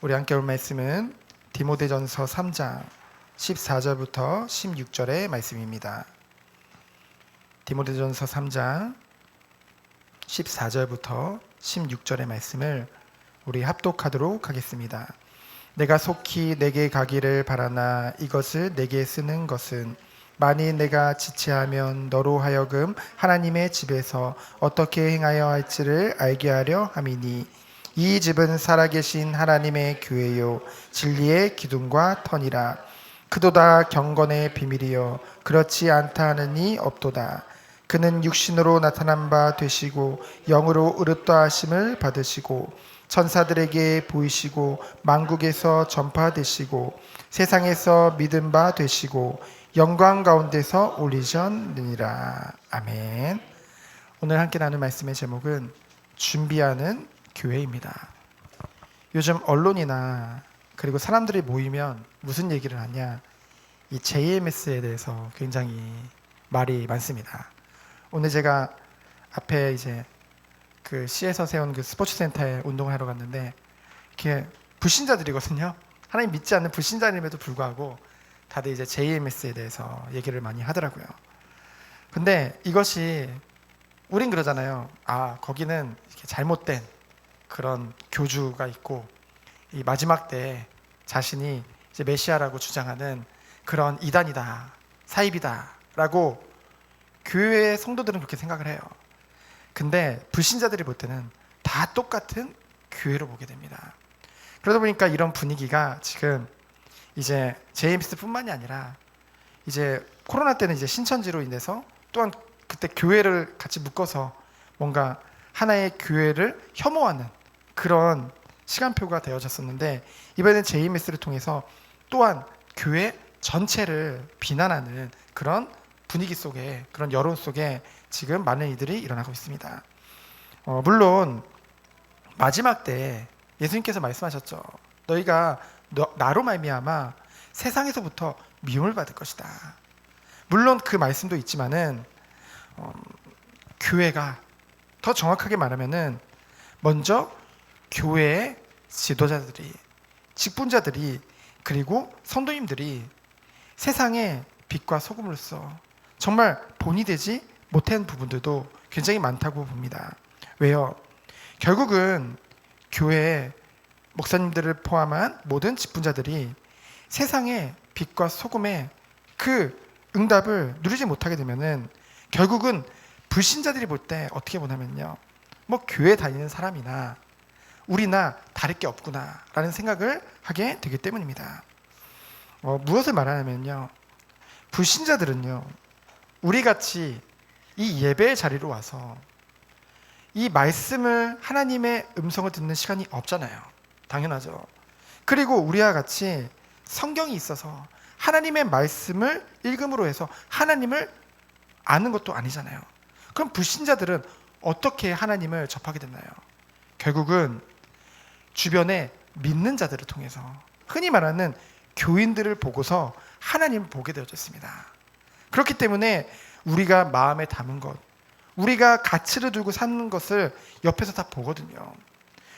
우리 함께 올 말씀은 디모데전서 3장 14절부터 16절의 말씀입니다. 디모데전서 3장 14절부터 16절의 말씀을 우리 합독하도록 하겠습니다. 내가 속히 내게 가기를 바라나 이것을 내게 쓰는 것은 만일 내가 지체하면 너로 하여금 하나님의 집에서 어떻게 행하여 할지를 알게 하려 함이니 이 집은 살아계신 하나님의 교회요 진리의 기둥과 터니라. 그도다 경건의 비밀이요 그렇지 않다 하느니 없도다. 그는 육신으로 나타난 바 되시고 영으로 의롭다 하심을 받으시고 천사들에게 보이시고 만국에서 전파되시고 세상에서 믿은 바 되시고 영광 가운데서 올리셨느니라. 아멘. 오늘 함께 나눌 말씀의 제목은 준비하는 교회입니다. 요즘 언론이나 그리고 사람들이 모이면 무슨 얘기를 하냐, 이 JMS에 대해서 굉장히 말이 많습니다. 오늘 제가 앞에 이제 그 시에서 세운 그 스포츠 센터에 운동을 하러 갔는데 이렇게 불신자들이거든요. 하나님 믿지 않는 불신자임에도 불구하고 다들 이제 JMS에 대해서 얘기를 많이 하더라고요. 근데 이것이 우린 그러잖아요. 아, 거기는 이렇게 잘못된 그런 교주가 있고 이 마지막 때 자신이 이제 메시아라고 주장하는 그런 이단이다, 사입이다라고 교회의 성도들은 그렇게 생각을 해요. 근데 불신자들이 볼 때는 다 똑같은 교회로 보게 됩니다. 그러다 보니까 이런 분위기가 지금 이제 JMS뿐만이 아니라 이제 코로나 때는 이제 신천지로 인해서 또한 그때 교회를 같이 묶어서 뭔가 하나의 교회를 혐오하는 그런 시간표가 되어졌었는데 이번에는 JMS를 통해서 또한 교회 전체를 비난하는 그런 분위기 속에, 그런 여론 속에 지금 많은 이들이 일어나고 있습니다. 물론 마지막 때 예수님께서 말씀하셨죠. 너희가 나로 말미암아 세상에서부터 미움을 받을 것이다. 물론 그 말씀도 있지만은 교회가 더 정확하게 말하면은 먼저 교회의 지도자들이, 직분자들이, 그리고 성도님들이 세상의 빛과 소금으로서 정말 본이 되지 못한 부분들도 굉장히 많다고 봅니다. 왜요? 결국은 교회의 목사님들을 포함한 모든 직분자들이 세상의 빛과 소금의 그 응답을 누리지 못하게 되면은 결국은 불신자들이 볼 때 어떻게 보냐면요, 뭐 교회 다니는 사람이나 우리나 다를 게 없구나 라는 생각을 하게 되기 때문입니다. 무엇을 말하냐면요, 불신자들은요 우리같이 이 예배의 자리로 와서 이 말씀을, 하나님의 음성을 듣는 시간이 없잖아요. 당연하죠. 그리고 우리와 같이 성경이 있어서 하나님의 말씀을 읽음으로 해서 하나님을 아는 것도 아니잖아요. 그럼 불신자들은 어떻게 하나님을 접하게 됐나요? 결국은 주변에 믿는 자들을 통해서, 흔히 말하는 교인들을 보고서 하나님을 보게 되어졌습니다. 그렇기 때문에 우리가 마음에 담은 것, 우리가 가치를 두고 사는 것을 옆에서 다 보거든요.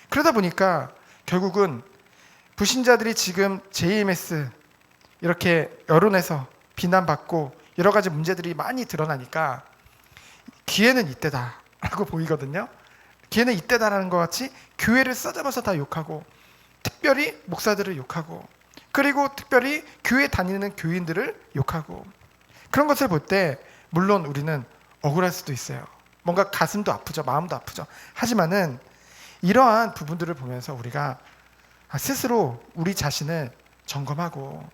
그러다 보니까 결국은 불신자들이 지금 JMS 이렇게 여론에서 비난받고 여러 가지 문제들이 많이 드러나니까 기회는 이때다라고 보이거든요. 기회는 이때다라는 것 같이 교회를 써잡아서 다 욕하고, 특별히 목사들을 욕하고, 그리고 특별히 교회 다니는 교인들을 욕하고, 그런 것을 볼 때 물론 우리는 억울할 수도 있어요. 뭔가 가슴도 아프죠. 마음도 아프죠. 하지만은 이러한 부분들을 보면서 우리가 스스로 우리 자신을 점검하고,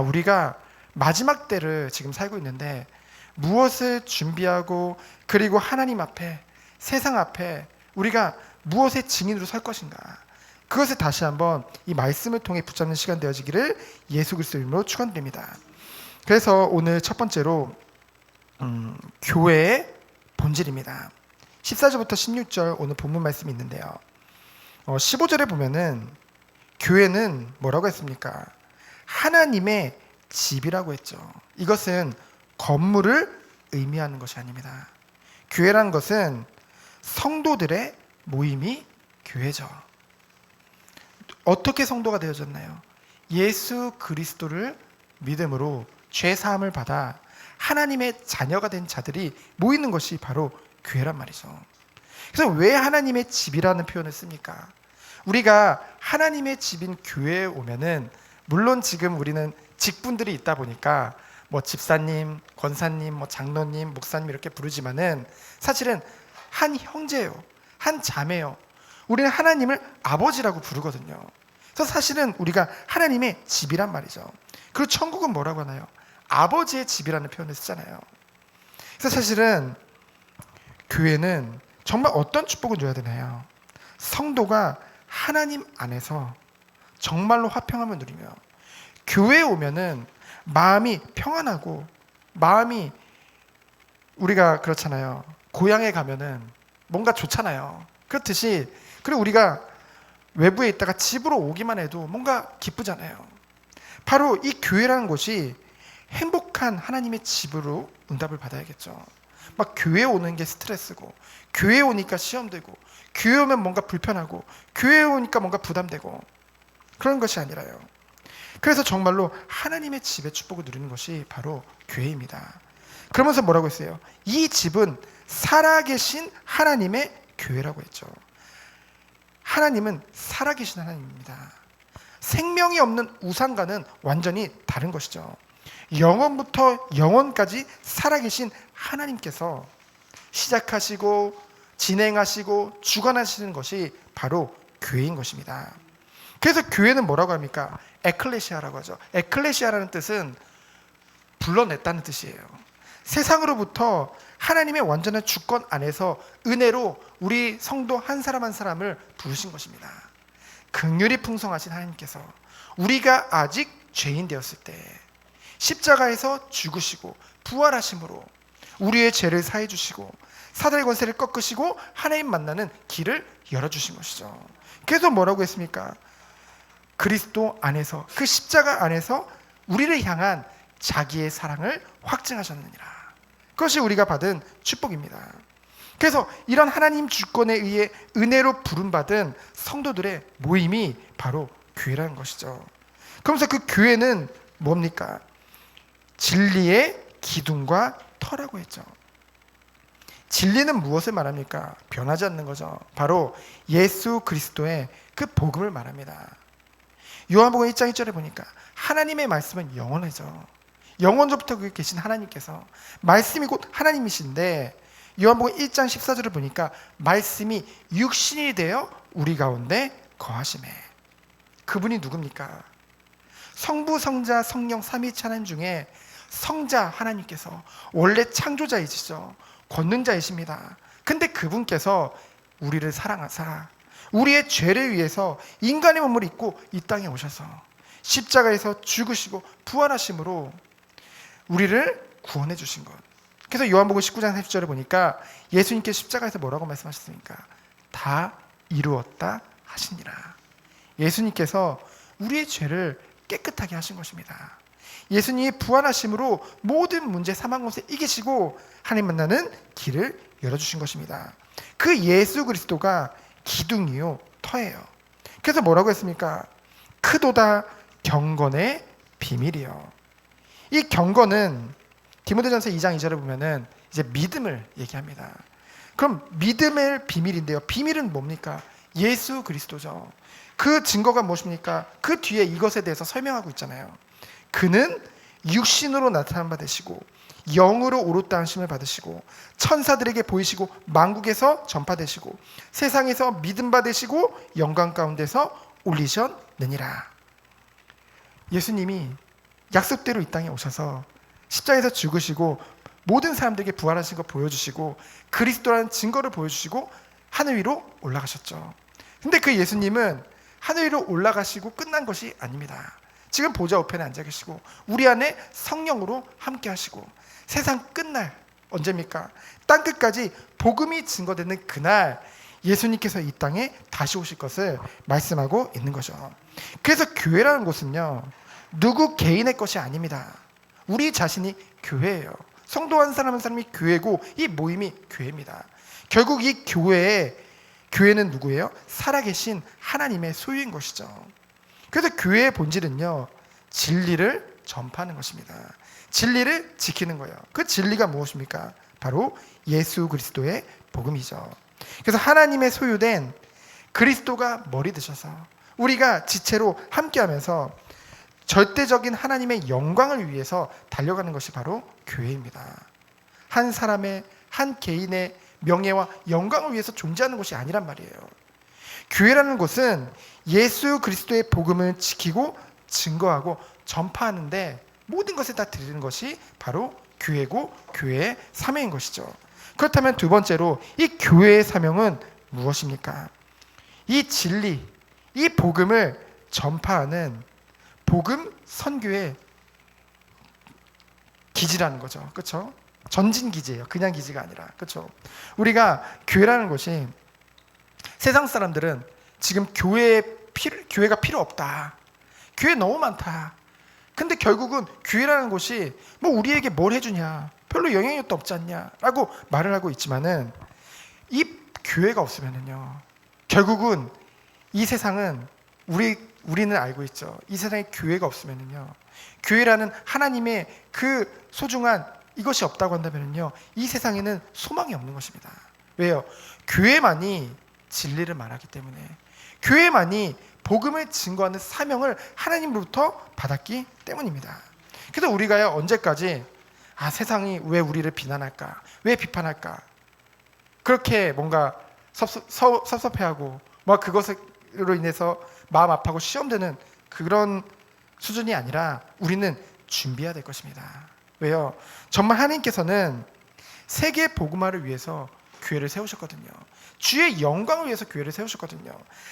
우리가 마지막 때를 지금 살고 있는데 무엇을 준비하고, 그리고 하나님 앞에, 세상 앞에 우리가 무엇의 증인으로 설 것인가, 그것을 다시 한번 이 말씀을 통해 붙잡는 시간 되어지기를 예수 그리스도의 이름으로 축원드립니다. 그래서 오늘 첫 번째로 교회의 본질입니다. 14절부터 16절 오늘 본문 말씀이 있는데요. 15절에 보면은 교회는 뭐라고 했습니까? 하나님의 집이라고 했죠. 이것은 건물을 의미하는 것이 아닙니다. 교회란 것은 성도들의 모임이 교회죠. 어떻게 성도가 되어졌나요? 예수 그리스도를 믿음으로 죄 사함을 받아 하나님의 자녀가 된 자들이 모이는 것이 바로 교회란 말이죠. 그래서 왜 하나님의 집이라는 표현을 씁니까? 우리가 하나님의 집인 교회에 오면은, 물론 지금 우리는 직분들이 있다 보니까 뭐 집사님, 권사님, 뭐 장로님, 목사님 이렇게 부르지만은 사실은 한 형제요, 한 자매요. 우리는 하나님을 아버지라고 부르거든요. 그래서 사실은 우리가 하나님의 집이란 말이죠. 그리고 천국은 뭐라고 하나요? 아버지의 집이라는 표현을 쓰잖아요. 그래서 사실은 교회는 정말 어떤 축복을 줘야 되나요? 성도가 하나님 안에서 정말로 화평함을 누리며, 교회에 오면은 마음이 평안하고, 마음이, 우리가 그렇잖아요. 고향에 가면은 뭔가 좋잖아요. 그렇듯이, 그리고 우리가 외부에 있다가 집으로 오기만 해도 뭔가 기쁘잖아요. 바로 이 교회라는 곳이 행복한 하나님의 집으로 응답을 받아야겠죠. 막 교회 오는 게 스트레스고, 교회 오니까 시험되고, 교회 오면 뭔가 불편하고, 교회 오니까 뭔가 부담되고, 그런 것이 아니라요. 그래서 정말로 하나님의 집의 축복을 누리는 것이 바로 교회입니다. 그러면서 뭐라고 했어요? 이 집은 살아계신 하나님의 교회라고 했죠. 하나님은 살아계신 하나님입니다. 생명이 없는 우상과는 완전히 다른 것이죠. 영원부터 영원까지 살아계신 하나님께서 시작하시고 진행하시고 주관하시는 것이 바로 교회인 것입니다. 그래서 교회는 뭐라고 합니까? 에클레시아라고 하죠. 에클레시아라는 뜻은 불러냈다는 뜻이에요. 세상으로부터 하나님의 완전한 주권 안에서 은혜로 우리 성도 한 사람 한 사람을 부르신 것입니다. 긍휼이 풍성하신 하나님께서 우리가 아직 죄인 되었을 때 십자가에서 죽으시고 부활하심으로 우리의 죄를 사해 주시고 사단의 권세를 꺾으시고 하나님 만나는 길을 열어주신 것이죠. 그래서 뭐라고 했습니까? 그리스도 안에서, 그 십자가 안에서 우리를 향한 자기의 사랑을 확증하셨느니라. 그것이 우리가 받은 축복입니다. 그래서 이런 하나님 주권에 의해 은혜로 부름받은 성도들의 모임이 바로 교회라는 것이죠. 그러면서 그 교회는 뭡니까? 진리의 기둥과 터라고 했죠. 진리는 무엇을 말합니까? 변하지 않는 거죠. 바로 예수 그리스도의 그 복음을 말합니다. 요한복음 1장 1절에 보니까 하나님의 말씀은 영원하죠. 영원부터 거기 계신 하나님께서, 말씀이 곧 하나님이신데, 요한복음 1장 14절을 보니까 말씀이 육신이 되어 우리 가운데 거하시매. 그분이 누굽니까? 성부, 성자, 성령 삼위일체 하나님 중에 성자 하나님께서 원래 창조자이시죠. 권능자이십니다. 근데 그분께서 우리를 사랑하사 우리의 죄를 위해서 인간의 몸을 입고 이 땅에 오셔서 십자가에서 죽으시고 부활하심으로 우리를 구원해 주신 것. 그래서 요한복음 19장 30절에 보니까 예수님께 십자가에서 뭐라고 말씀하셨습니까? 다 이루었다 하시니라. 예수님께서 우리의 죄를 깨끗하게 하신 것입니다. 예수님이 부활하심으로 모든 문제, 사망, 권세 이기시고 하나님 만나는 길을 열어주신 것입니다. 그 예수 그리스도가 기둥이요 터예요. 그래서 뭐라고 했습니까? 크도다 경건의 비밀이요. 이 경건은 디모데전서 2장 2절을 보면은 이제 믿음을 얘기합니다. 그럼 믿음의 비밀인데요. 비밀은 뭡니까? 예수 그리스도죠. 그 증거가 무엇입니까? 그 뒤에 이것에 대해서 설명하고 있잖아요. 그는 육신으로 나타난 바 되시고 영으로 오롯다 하심을 받으시고 천사들에게 보이시고 만국에서 전파되시고 세상에서 믿음 받으시고 영광 가운데서 올리셨느니라. 예수님이 약속대로 이 땅에 오셔서 십자가에서 죽으시고 모든 사람들에게 부활하신 거 보여주시고 그리스도라는 증거를 보여주시고 하늘 위로 올라가셨죠. 근데 그 예수님은 하늘 위로 올라가시고 끝난 것이 아닙니다. 지금 보좌 우편에 앉아 계시고 우리 안에 성령으로 함께 하시고 세상 끝날 언제입니까? 땅끝까지 복음이 증거되는 그날 예수님께서 이 땅에 다시 오실 것을 말씀하고 있는 거죠. 그래서 교회라는 곳은요 누구 개인의 것이 아닙니다. 우리 자신이 교회예요. 성도 한 사람 한 사람이 교회고 이 모임이 교회입니다. 결국 이 교회에 교회는 누구예요? 살아계신 하나님의 소유인 것이죠. 그래서 교회의 본질은요, 진리를 전파하는 것입니다. 진리를 지키는 거예요. 그 진리가 무엇입니까? 바로 예수 그리스도의 복음이죠. 그래서 하나님의 소유된 그리스도가 머리 되셔서 우리가 지체로 함께하면서 절대적인 하나님의 영광을 위해서 달려가는 것이 바로 교회입니다. 한 사람의, 한 개인의 명예와 영광을 위해서 존재하는 것이 아니란 말이에요. 교회라는 곳은 예수 그리스도의 복음을 지키고 증거하고 전파하는데 모든 것을 다 드리는 것이 바로 교회고 교회의 사명인 것이죠. 그렇다면 두 번째로 이 교회의 사명은 무엇입니까? 이 진리, 이 복음을 전파하는 복음 선교의 기지라는 거죠. 그렇죠? 전진 기지예요. 그냥 기지가 아니라. 그렇죠? 우리가 교회라는 것이 세상 사람들은 지금 교회가 필요 없다. 교회 너무 많다. 근데 결국은 교회라는 곳이 뭐 우리에게 뭘 해주냐, 별로 영향력도 없지 않냐 라고 말을 하고 있지만은 이 교회가 없으면은요, 결국은 이 세상은 우리는 알고 있죠. 이 세상에 교회가 없으면은요, 교회라는 하나님의 그 소중한 이것이 없다고 한다면은요, 이 세상에는 소망이 없는 것입니다. 왜요? 교회만이 진리를 말하기 때문에, 교회만이 복음을 증거하는 사명을 하나님으로부터 받았기 때문입니다. 그래서 우리가요, 언제까지 세상이 왜 우리를 비난할까, 왜 비판할까, 그렇게 뭔가 섭섭해하고 뭐 그것으로 인해서 마음 아파하고 시험되는 그런 수준이 아니라 우리는 준비해야 될 것입니다. 왜요? 정말 하나님께서는 세계 복음화를 위해서 교회를 세우셨거든요. 주의 영광을 위해서 교회를 세우셨거든요.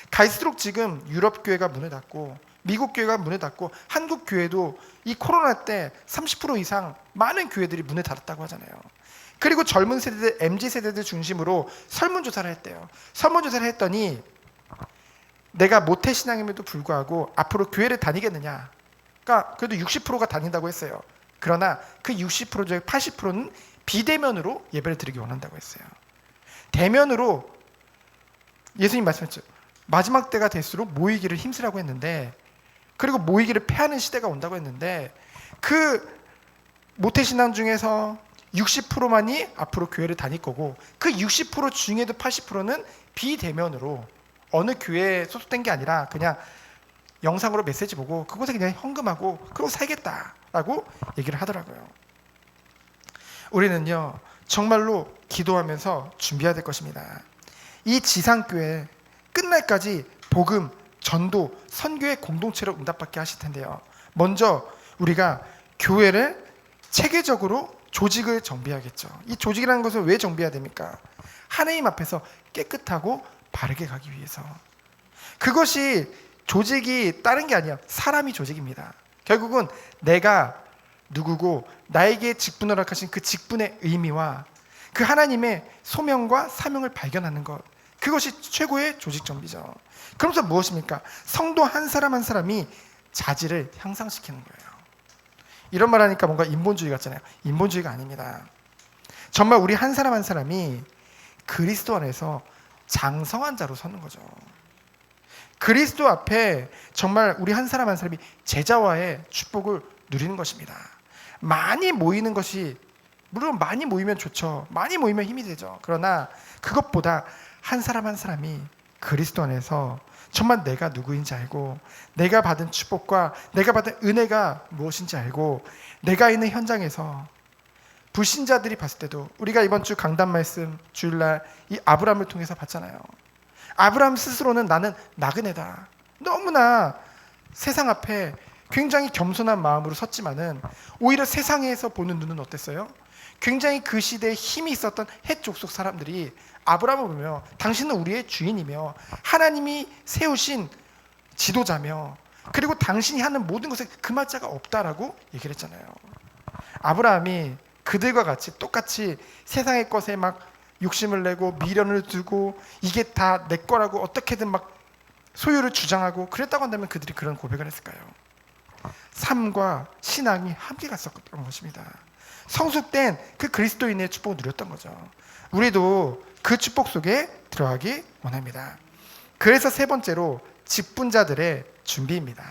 갈수록 지금 유럽 교회가 문을 닫고 미국 교회가 문을 닫고 한국 교회도 이 코로나 때 30% 이상 많은 교회들이 문을 닫았다고 하잖아요. 그리고 젊은 세대들, MZ 세대들 중심으로 설문조사를 했대요. 설문조사를 했더니 내가 모태신앙임에도 불구하고 앞으로 교회를 다니겠느냐, 그러니까 그래도 60%가 다닌다고 했어요. 그러나 그 60% 중에 80%는 비대면으로 예배를 드리기 원한다고 했어요. 대면으로 예수님 말씀했죠. 마지막 때가 될수록 모이기를 힘쓰라고 했는데, 그리고 모이기를 패하는 시대가 온다고 했는데, 그 모태신앙 중에서 60%만이 앞으로 교회를 다닐 거고, 그 60% 중에도 80%는 비대면으로 어느 교회에 소속된 게 아니라 그냥 영상으로 메시지 보고 그곳에 그냥 헌금하고 그러고 살겠다라고 얘기를 하더라고요. 우리는요, 정말로 기도하면서 준비해야 될 것입니다. 이 지상교회 끝날까지 복음, 전도, 선교의 공동체로 응답받게 하실 텐데요, 먼저 우리가 교회를 체계적으로 조직을 정비해야겠죠. 이 조직이라는 것을 왜 정비해야 됩니까? 하나님 앞에서 깨끗하고 바르게 가기 위해서. 그것이 조직이 다른 게 아니야. 사람이 조직입니다. 결국은 내가 누구고 나에게 직분을 허락하신 그 직분의 의미와 그 하나님의 소명과 사명을 발견하는 것, 그것이 최고의 조직 정비죠. 그러면서 무엇입니까? 성도 한 사람 한 사람이 자질을 향상시키는 거예요. 이런 말 하니까 뭔가 인본주의 같잖아요. 인본주의가 아닙니다. 정말 우리 한 사람 한 사람이 그리스도 안에서 장성한 자로 서는 거죠. 그리스도 앞에 정말 우리 한 사람 한 사람이 제자와의 축복을 누리는 것입니다. 많이 모이는 것이, 물론 많이 모이면 좋죠. 많이 모이면 힘이 되죠. 그러나 그것보다 한 사람 한 사람이 그리스도 안에서 정말 내가 누구인지 알고, 내가 받은 축복과 내가 받은 은혜가 무엇인지 알고, 내가 있는 현장에서 불신자들이 봤을 때도, 우리가 이번 주 강단 말씀 주일날 이 아브라함을 통해서 봤잖아요. 아브라함 스스로는 나는 나그네다, 너무나 세상 앞에 굉장히 겸손한 마음으로 섰지만은 오히려 세상에서 보는 눈은 어땠어요? 굉장히 그 시대에 힘이 있었던 헷 족속 사람들이 아브라함을 보며 당신은 우리의 주인이며 하나님이 세우신 지도자며, 그리고 당신이 하는 모든 것에 금할 자가 없다라고 얘기를 했잖아요. 아브라함이 그들과 같이 똑같이 세상의 것에 막 욕심을 내고 미련을 두고 이게 다 내 거라고 어떻게든 막 소유를 주장하고 그랬다고 한다면 그들이 그런 고백을 했을까요? 삶과 신앙이 함께 갔었던 것입니다. 성숙된 그 그리스도인의 축복을 누렸던 거죠. 우리도 그 축복 속에 들어가기 원합니다. 그래서 세 번째로 직분자들의 준비입니다.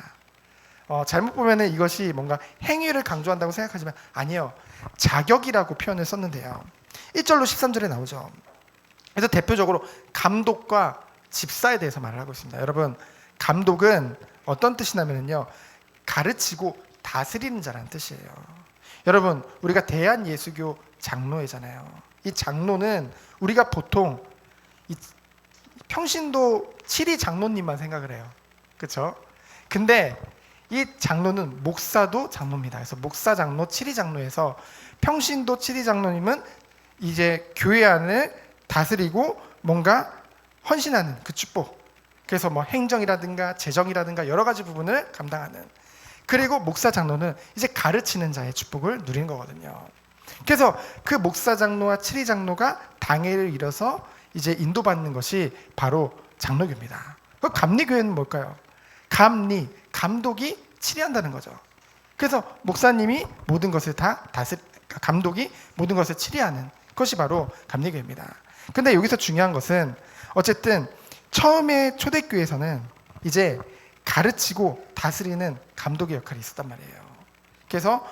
잘못 보면은 이것이 뭔가 행위를 강조한다고 생각하지만 아니요. 자격이라고 표현을 썼는데요. 1절로 13절에 나오죠. 그래서 대표적으로 감독과 집사에 대해서 말을 하고 있습니다. 여러분, 감독은 어떤 뜻이냐면요, 가르치고 다스리는 자라는 뜻이에요. 여러분, 우리가 대한예수교 장로회잖아요. 이 장로는 우리가 보통 이 평신도 7위 장로님만 생각을 해요. 그렇죠? 근데 이 장로는 목사도 장로입니다. 그래서 목사 장로, 7위 장로에서 평신도 7위 장로님은 이제 교회 안을 다스리고 뭔가 헌신하는 그 축복. 그래서 뭐 행정이라든가 재정이라든가 여러 가지 부분을 감당하는. 그리고 목사 장로는 이제 가르치는 자의 축복을 누리는 거거든요. 그래서 그 목사 장로와 7위 장로가 당회를 이뤄서 이제 인도받는 것이 바로 장로교입니다. 그 감리교회는 뭘까요? 감독이 치리한다는 거죠. 그래서 목사님이 모든 것을 감독이 모든 것을 치리하는 것이 바로 감리교회입니다. 근데 여기서 중요한 것은 어쨌든 처음에 초대교회에서는 이제 가르치고 다스리는 감독의 역할이 있었단 말이에요. 그래서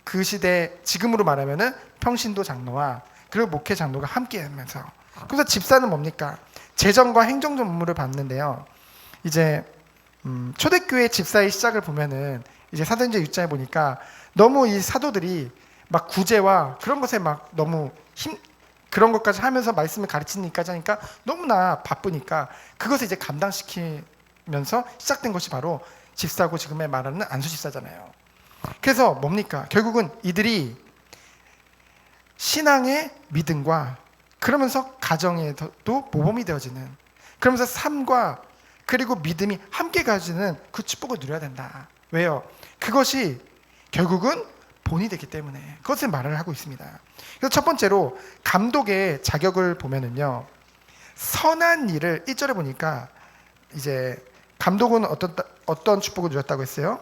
그 시대 지금으로 말하면은 평신도 장로와 그리고 목회 장로가 함께 하면서, 그래서 집사는 뭡니까? 재정과 행정 업무를 받는데요. 이제 초대교회 집사의 시작을 보면은 이제 사도행전 6장에 보니까 너무 이 사도들이 막 구제와 그런 것에 막 너무 그런 것까지 하면서 말씀을 가르치니까지 하니까 너무나 바쁘니까 그것을 이제 감당시키면서 시작된 것이 바로 집사고 지금의 말하는 안수 집사잖아요. 그래서 뭡니까? 결국은 이들이 신앙의 믿음과 그러면서 가정에도 모범이 되어지는, 그러면서 삶과 그리고 믿음이 함께 가지는 그 축복을 누려야 된다. 왜요? 그것이 결국은 본이 되기 때문에 그것을 말을 하고 있습니다. 그래서 첫 번째로 감독의 자격을 보면은요, 선한 일을 1절에 보니까 이제 감독은 어떤 축복을 누렸다고 했어요?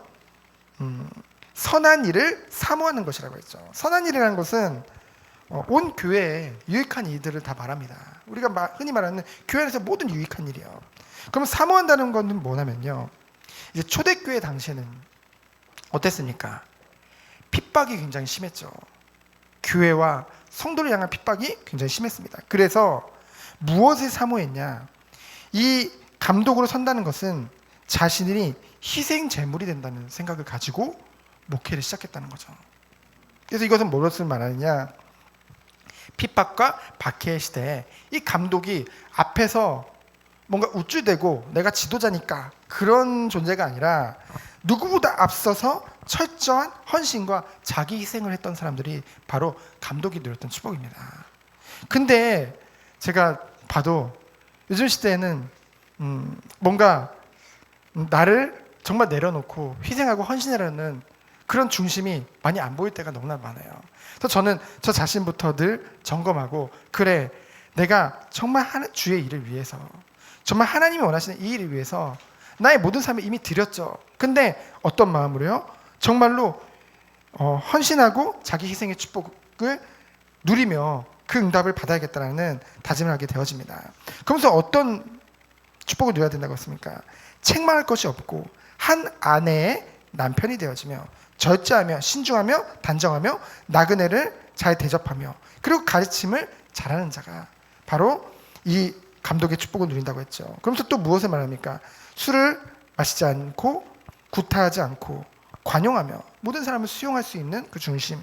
선한 일을 사모하는 것이라고 했죠. 선한 일이라는 것은 온 교회에 유익한 일들을 다 말합니다. 우리가 흔히 말하는 교회 안에서 모든 유익한 일이요. 그럼 사모한다는 것은 뭐냐면요, 이제 초대교회 당시에는 어땠습니까? 핍박이 굉장히 심했죠. 교회와 성도를 향한 핍박이 굉장히 심했습니다. 그래서 무엇을 사모했냐? 이 감독으로 선다는 것은 자신이 희생 제물이 된다는 생각을 가지고 목회를 시작했다는 거죠. 그래서 이것은 무엇을 말하느냐? 핍박과 박해의 시대에 이 감독이 앞에서 뭔가 우쭐대고 내가 지도자니까 그런 존재가 아니라 누구보다 앞서서 철저한 헌신과 자기 희생을 했던 사람들이 바로 감독이 누렸던 축복입니다. 근데 제가 봐도 요즘 시대에는 뭔가 나를 정말 내려놓고 희생하고 헌신하려는 그런 중심이 많이 안 보일 때가 너무나 많아요. 그래서 저는 저 자신부터 늘 점검하고, 그래, 내가 정말 주의 일을 위해서, 정말 하나님이 원하시는 이 일을 위해서 나의 모든 삶을 이미 드렸죠. 근데 어떤 마음으로요? 정말로 헌신하고 자기 희생의 축복을 누리며 그 응답을 받아야겠다는 다짐을 하게 되어집니다. 그러면서 어떤 축복을 누려야 된다고 했습니까? 책망할 것이 없고 한 아내의 남편이 되어지며 절제하며 신중하며 단정하며 나그네를 잘 대접하며 그리고 가르침을 잘하는 자가 바로 이 감독의 축복을 누린다고 했죠. 그러면서 또 무엇을 말합니까? 술을 마시지 않고 구타하지 않고 관용하며 모든 사람을 수용할 수 있는 그 중심,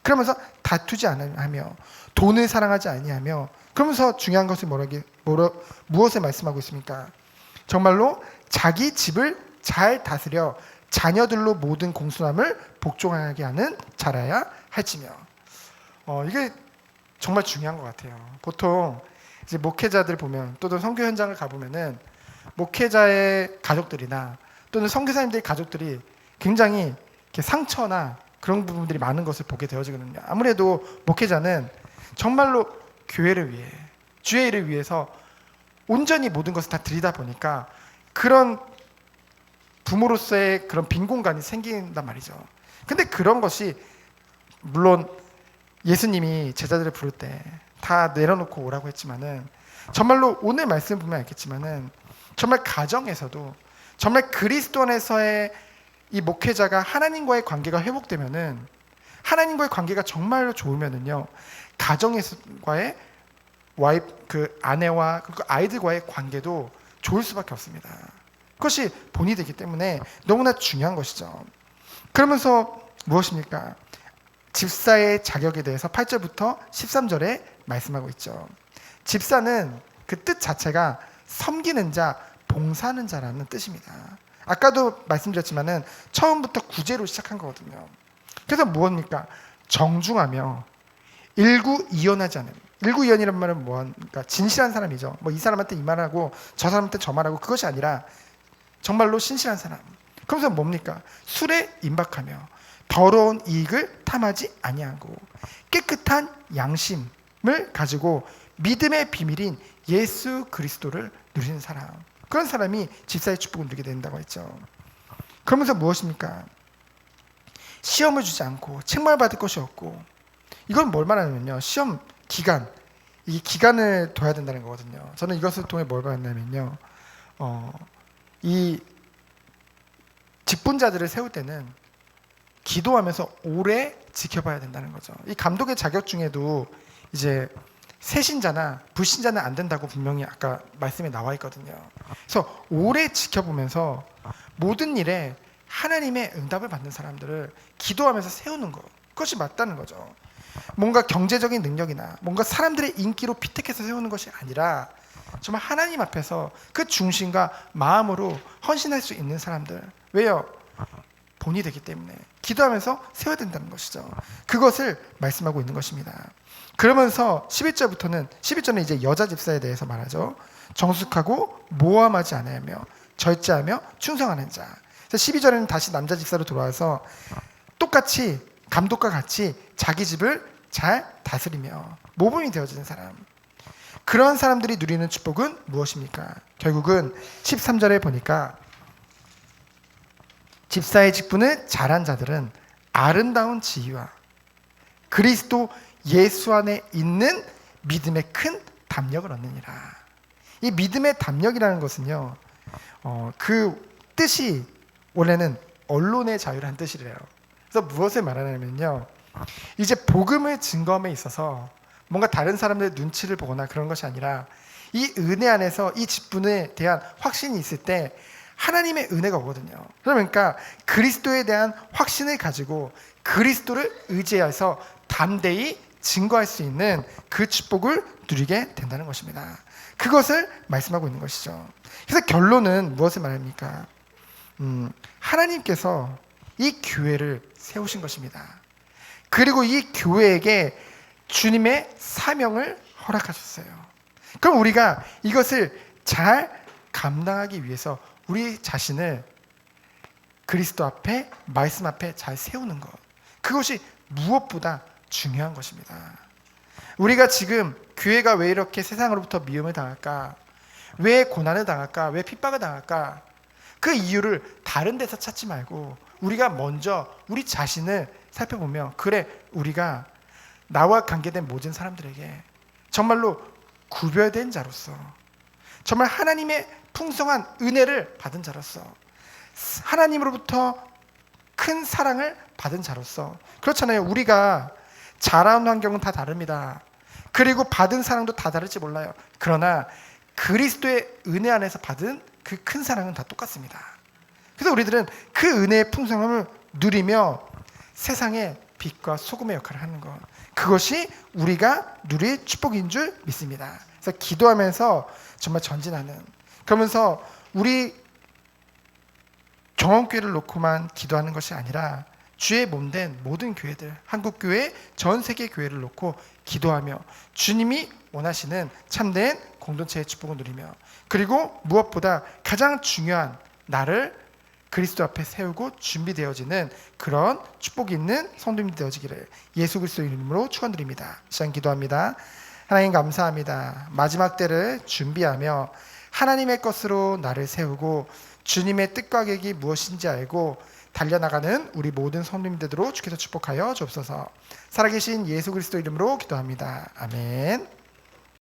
그러면서 다투지 않으며 돈을 사랑하지 아니하며, 그러면서 중요한 것은 무엇을 말씀하고 있습니까? 정말로 자기 집을 잘 다스려 자녀들로 모든 공손함을 복종하게 하는 자라야 할지며. 이게 정말 중요한 것 같아요. 보통 이제 목회자들 보면, 또는 선교 현장을 가보면은 목회자의 가족들이나 또는 선교사님들의 가족들이 굉장히 이렇게 상처나 그런 부분들이 많은 것을 보게 되어지거든요. 아무래도 목회자는 정말로 교회를 위해, 주의 일을 위해서 온전히 모든 것을 다 드리다 보니까 그런 부모로서의 그런 빈 공간이 생긴단 말이죠. 근데 그런 것이 물론 예수님이 제자들을 부를 때 다 내려놓고 오라고 했지만은 정말로 오늘 말씀 보면 알겠지만은 정말 가정에서도 정말 그리스도 안에서의 이 목회자가 하나님과의 관계가 회복되면은 하나님과의 관계가 정말로 좋으면은요 가정에서과의 그 아내와 그 아이들과의 관계도 좋을 수밖에 없습니다. 그것이 본이 되기 때문에 너무나 중요한 것이죠. 그러면서 무엇입니까? 집사의 자격에 대해서 8절부터 13절에 말씀하고 있죠. 집사는 그 뜻 자체가 섬기는 자, 봉사하는 자라는 뜻입니다. 아까도 말씀드렸지만은 처음부터 구제로 시작한 거거든요. 그래서 무엇입니까? 정중하며 일구이연하지 않은, 일구이연이란 말은 뭐니까 진실한 사람이죠. 뭐 이 사람한테 이 말하고 저 사람한테 저 말하고 그것이 아니라 정말로 신실한 사람. 그러면서 뭡니까? 술에 임박하며 더러운 이익을 탐하지 아니하고 깨끗한 양심을 가지고 믿음의 비밀인 예수 그리스도를 누리는 사람. 그런 사람이 집사의 축복을 누리게 된다고 했죠. 그러면서 무엇입니까? 시험을 주지 않고 책망받을 것이 없고, 이건 뭘 말하냐면요, 시험 기간, 이 기간을 둬야 된다는 거거든요. 저는 이것을 통해 뭘 봤냐면요, 이 직분자들을 세울 때는 기도하면서 오래 지켜봐야 된다는 거죠. 이 감독의 자격 중에도 이제 새신자나 불신자는 안 된다고 분명히 아까 말씀에 나와 있거든요. 그래서 오래 지켜보면서 모든 일에 하나님의 응답을 받는 사람들을 기도하면서 세우는 것, 그것이 맞다는 거죠. 뭔가 경제적인 능력이나 뭔가 사람들의 인기로 피택해서 세우는 것이 아니라 정말 하나님 앞에서 그 중심과 마음으로 헌신할 수 있는 사람들. 왜요? 본이 되기 때문에 기도하면서 세워야 된다는 것이죠. 그것을 말씀하고 있는 것입니다. 그러면서 11절은 이제 여자 집사에 대해서 말하죠. 정숙하고 모함하지 않으며 절제하며 충성하는 자. 12절에는 다시 남자 집사로 돌아와서 똑같이 감독과 같이 자기 집을 잘 다스리며 모범이 되어지는 사람. 그런 사람들이 누리는 축복은 무엇입니까? 결국은 13절에 보니까 집사의 직분을 잘한 자들은 아름다운 지위와 그리스도 예수 안에 있는 믿음의 큰 담력을 얻느니라. 이 믿음의 담력이라는 것은요, 그 뜻이 원래는 언론의 자유라는 뜻이래요. 그래서 무엇을 말하냐면요, 이제 복음을 증거함에 있어서 뭔가 다른 사람들의 눈치를 보거나 그런 것이 아니라 이 은혜 안에서 이 직분에 대한 확신이 있을 때 하나님의 은혜가 오거든요. 그러니까 그리스도에 대한 확신을 가지고 그리스도를 의지해서 담대히 증거할 수 있는 그 축복을 누리게 된다는 것입니다. 그것을 말씀하고 있는 것이죠. 그래서 결론은 무엇을 말합니까? 하나님께서 이 교회를 세우신 것입니다. 그리고 이 교회에게 주님의 사명을 허락하셨어요. 그럼 우리가 이것을 잘 감당하기 위해서 우리 자신을 그리스도 앞에, 말씀 앞에 잘 세우는 것, 그것이 무엇보다 중요한 것입니다. 우리가 지금 교회가 왜 이렇게 세상으로부터 미움을 당할까? 왜 고난을 당할까? 왜 핍박을 당할까? 그 이유를 다른 데서 찾지 말고 우리가 먼저 우리 자신을 살펴보며, 그래, 우리가 나와 관계된 모든 사람들에게 정말로 구별된 자로서, 정말 하나님의 풍성한 은혜를 받은 자로서, 하나님으로부터 큰 사랑을 받은 자로서, 그렇잖아요. 우리가 자라온 환경은 다 다릅니다. 그리고 받은 사랑도 다 다를지 몰라요. 그러나 그리스도의 은혜 안에서 받은 그 큰 사랑은 다 똑같습니다. 그래서 우리들은 그 은혜의 풍성함을 누리며 세상의 빛과 소금의 역할을 하는 것, 그것이 우리가 누릴 축복인 줄 믿습니다. 그래서 기도하면서 정말 전진하는, 그러면서 우리 경험교회를 놓고만 기도하는 것이 아니라 주의 몸된 모든 교회들, 한국교회, 전 세계 교회를 놓고 기도하며 주님이 원하시는 참된 공동체의 축복을 누리며, 그리고 무엇보다 가장 중요한 나를 그리스도 앞에 세우고 준비되어지는 그런 축복이 있는 성도님이 되어지기를 예수 그리스도 이름으로 축원드립니다. 시간 기도합니다. 하나님 감사합니다. 마지막 때를 준비하며 하나님의 것으로 나를 세우고 주님의 뜻과 계획이 무엇인지 알고 달려나가는 우리 모든 성도님들로 주께서 축복하여 주옵소서. 살아계신 예수 그리스도 이름으로 기도합니다. 아멘.